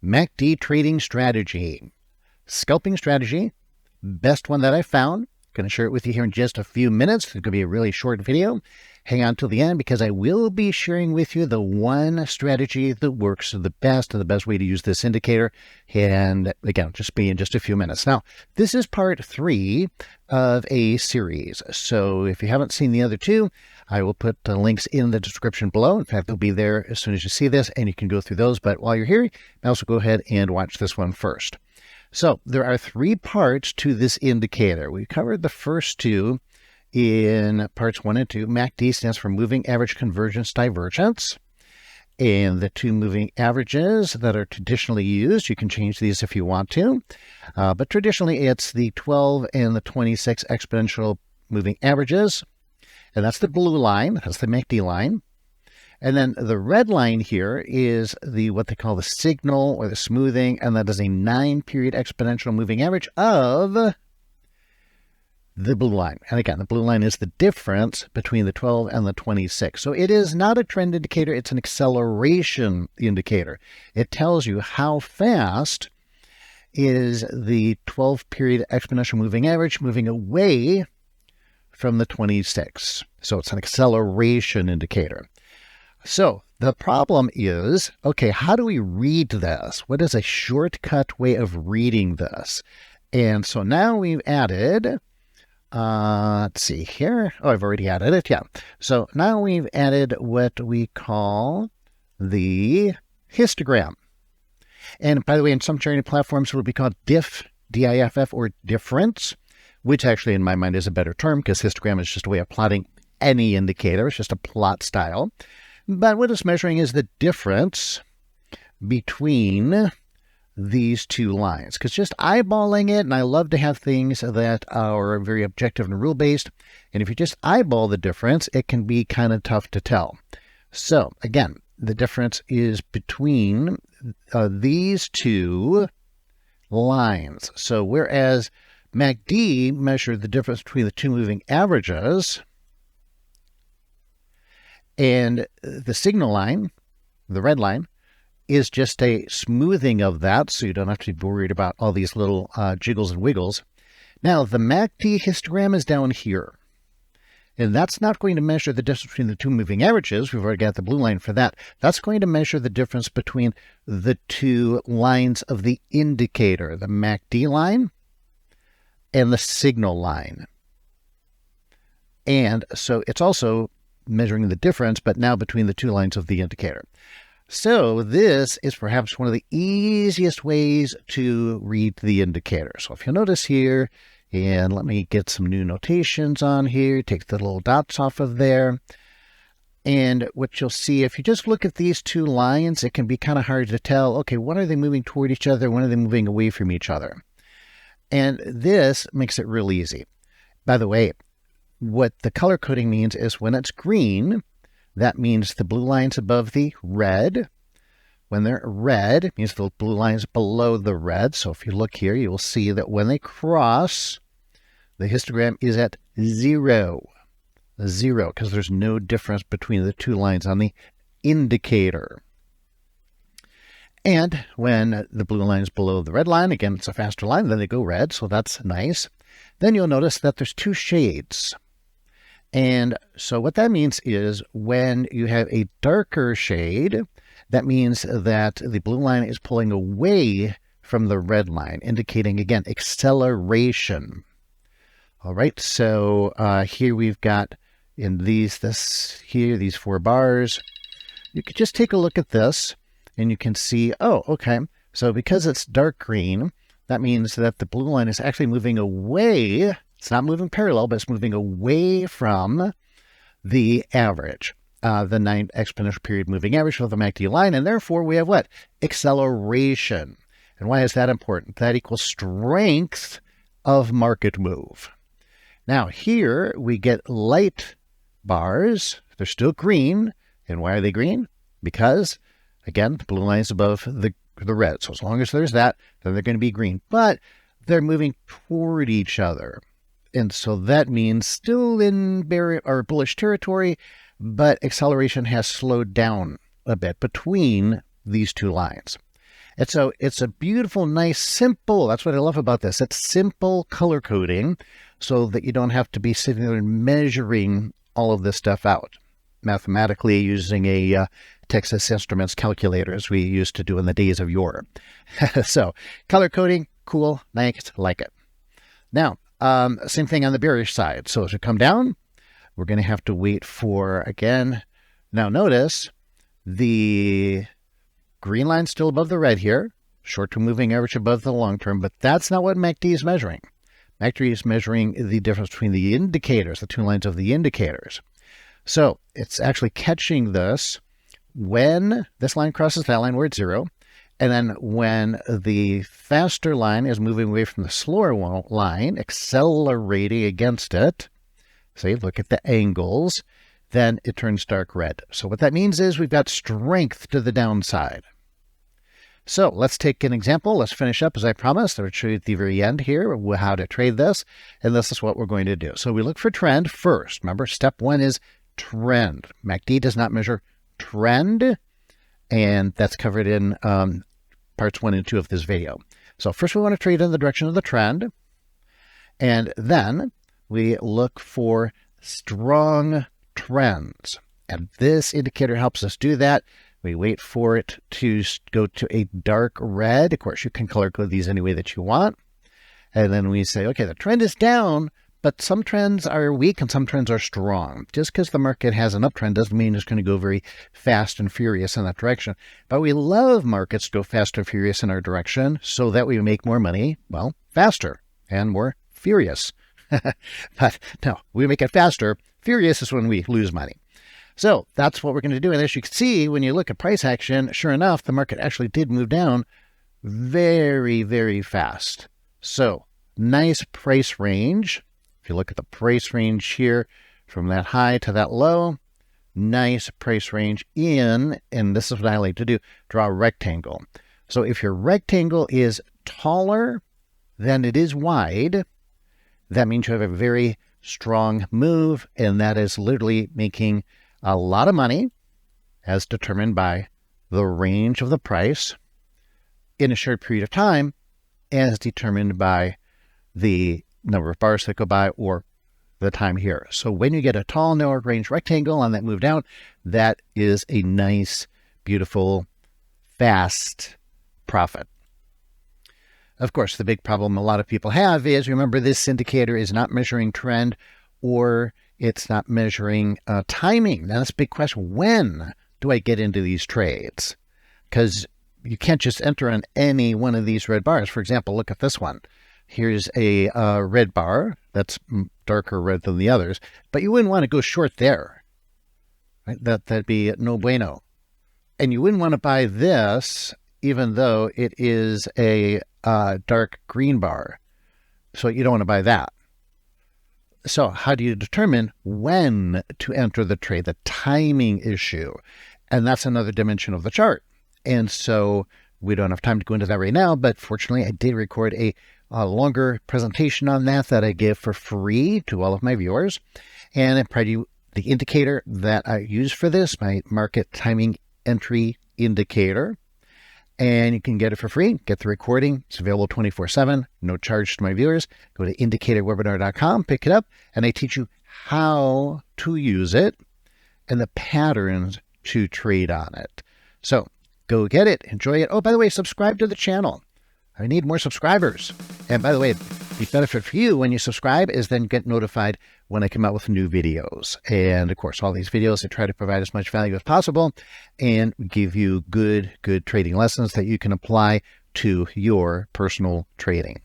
MACD trading strategy. Scalping strategy, best one that I found. Going to share it with you here in just a few minutes. It's going to be a really short video. Hang on till the end because I will be sharing with you the one strategy that works the best and the best way to use this indicator. And again, just be in just a few minutes. Now, this is part 3 of a series. So if you haven't seen the other two, I will put the links in the description below. In fact, they'll be there as soon as you see this and you can go through those. But while you're here, also go ahead and watch this one first. So there are 3 parts to this indicator. We covered the first 2 in parts 1 and 2. MACD stands for moving average convergence divergence. And the 2 moving averages that are traditionally used, you can change these if you want to. But traditionally, it's the 12 and the 26 exponential moving averages. And that's the blue line. That's the MACD line. And then the red line here is what they call the signal or the smoothing, and that is a 9-period exponential moving average of the blue line. And again, the blue line is the difference between the 12 and the 26. So it is not a trend indicator, it's an acceleration indicator. It tells you how fast is the 12-period exponential moving average moving away from the 26. So it's an acceleration indicator. So the problem is, okay, how do we read this? What is a shortcut way of reading this? And so now we've added, let's see here. Oh, I've already added it. Yeah. So now we've added what we call the histogram. And by the way, in some trading platforms, it will be called diff, D-I-F-F, or difference, which actually in my mind is a better term because histogram is just a way of plotting any indicator. It's just a plot style. But what it's measuring is the difference between these 2 lines. Because just eyeballing it, and I love to have things that are very objective and rule-based, and if you just eyeball the difference, it can be kind of tough to tell. So, again, the difference is between these 2 lines. So, whereas MACD measured the difference between the 2 moving averages, and the signal line, the red line, is just a smoothing of that, so you don't have to be worried about all these little jiggles and wiggles. Now, the MACD histogram is down here, and that's not going to measure the difference between the 2 moving averages. We've already got the blue line for that. That's going to measure the difference between the 2 lines of the indicator, the MACD line and the signal line. And so it's also measuring the difference, but now between the 2 lines of the indicator. So this is perhaps one of the easiest ways to read the indicator. So if you'll notice here, and let me get some new notations on here, take the little dots off of there. And what you'll see, if you just look at these 2 lines, it can be kind of hard to tell, okay, when are they moving toward each other? When are they moving away from each other? And this makes it real easy. By the way, what the color coding means is when it's green, that means the blue line's above the red. When they're red, it means the blue line's below the red. So if you look here, you will see that when they cross, the histogram is at 0. 0, because there's no difference between the 2 lines on the indicator. And when the blue line is below the red line, again, it's a faster line, then they go red, so that's nice. Then you'll notice that there's 2 shades. And so what that means is when you have a darker shade, that means that the blue line is pulling away from the red line, indicating, again, acceleration. All right, so here we've got in these 4 bars. You could just take a look at this, and you can see, oh, okay, so because it's dark green, that means that the blue line is actually moving away. It's not moving parallel, but it's moving away from the average, the 9 exponential period moving average of the MACD line. And therefore, we have what? Acceleration. And why is that important? That equals strength of market move. Now, here we get light bars. They're still green. And why are they green? Because, again, the blue line is above the red. So as long as there's that, then they're going to be green. But they're moving toward each other. And so that means still in bear or bullish territory, but acceleration has slowed down a bit between these 2 lines. And so it's a beautiful, nice, simple, that's what I love about this. It's simple color coding so that you don't have to be sitting there and measuring all of this stuff out mathematically using a Texas Instruments calculator as we used to do in the days of yore. So color coding, cool, nice, like it. Now, same thing on the bearish side. So as we come down, we're going to have to wait for, again, now notice the green line still above the red here, short-term moving average above the long-term, but that's not what MACD is measuring. MACD is measuring the difference between the indicators, the two lines of the indicators. So it's actually catching this when this line crosses that line where it's 0, and then when the faster line is moving away from the slower line, accelerating against it, see, look at the angles, then it turns dark red. So what that means is we've got strength to the downside. So let's take an example. Let's finish up as I promised. I'll show you at the very end here how to trade this, and this is what we're going to do. So we look for trend first. Remember, step 1 is trend. MACD does not measure trend, and that's covered in parts 1 and 2 of this video. So first we want to trade in the direction of the trend, and then we look for strong trends. And this indicator helps us do that. We wait for it to go to a dark red. Of course, you can color code these any way that you want. And then we say, okay, the trend is down, but some trends are weak and some trends are strong. Just because the market has an uptrend doesn't mean it's going to go very fast and furious in that direction. But we love markets to go fast and furious in our direction so that we make more money, well, faster and more furious. But no, we make it faster. Furious is when we lose money. So that's what we're going to do. And as you can see, when you look at price action, sure enough, the market actually did move down very, very fast. So nice price range. If you look at the price range here, from that high to that low, nice price range in, and this is what I like to do, draw a rectangle. So if your rectangle is taller than it is wide, that means you have a very strong move, and that is literally making a lot of money as determined by the range of the price in a short period of time as determined by the number of bars that go by or the time here. So when you get a tall, narrow range rectangle on that move down, that is a nice, beautiful, fast profit. Of course, the big problem a lot of people have is, remember, this indicator is not measuring trend or it's not measuring timing. Now, that's a big question. When do I get into these trades? Because you can't just enter on any one of these red bars. For example, look at this one. Here's a red bar that's darker red than the others, but you wouldn't want to go short there. Right? That'd be no bueno. And you wouldn't want to buy this even though it is a dark green bar. So you don't want to buy that. So how do you determine when to enter the trade? The timing issue. And that's another dimension of the chart. And so we don't have time to go into that right now, but fortunately I did record a longer presentation on that I give for free to all of my viewers. And I provide you the indicator that I use for this, my market timing entry indicator. And you can get it for free. Get the recording. It's available 24/7, no charge to my viewers. Go to indicatorwebinar.com, pick it up, and I teach you how to use it and the patterns to trade on it. So go get it, enjoy it. Oh, by the way, subscribe to the channel. I need more subscribers. And by the way, the benefit for you when you subscribe is then get notified when I come out with new videos. And of course, all these videos, I try to provide as much value as possible and give you good trading lessons that you can apply to your personal trading.